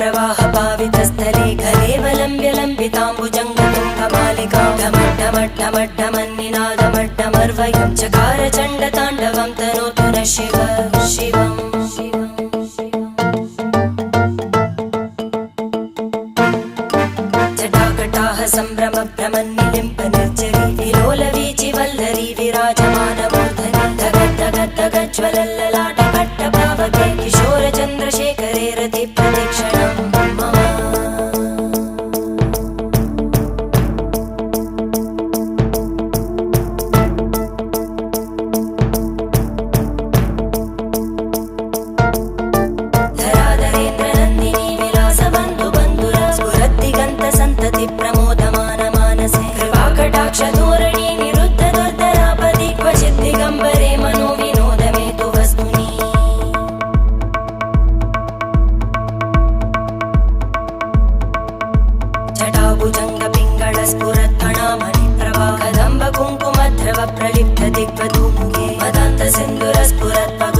जटाटवीगलज्जलप्रवाहपावितस्थले घलेवलम्ब्य लम्बिताम्बुजङ्गतुङ्गमालिकां ढमड्ढमड्ढमड्ढमन्निनादमड्ढमर्वयं चकार चण्डताण्डवं तनोतु नः शिव शिवम् जटाकटाः सम्भ्रमभ्रमन्निलिम्ब निर्जरी विलोलवीचि वल्लरी विराजमानमूर्धनि धगद्धगद्धगज्ज्वलल्ललाटकट्टपावके किशोरचन्द्रशेखरे रतिप्रतिक्षणं मम धराधरेन्द्रनन्दिनी विलासबन्धुबन्धुर स्फुरद्दिगन्तसन्तति प्रमोदमान मानसे कृपाकटाक्षधोरणी निरुद्धदुर्धरापदि क्वचिद्दिगम्बरे मनोविनोदमेतु वस्तुनि जटाभुजङ्गपिङ्गळस्फुरत्फणामणिप्रभा कदम्बकुङ्कुमध्रव प्रलिप्त दिग्वधूमुखे मदान्तसिन्धुरस्फुरत्पग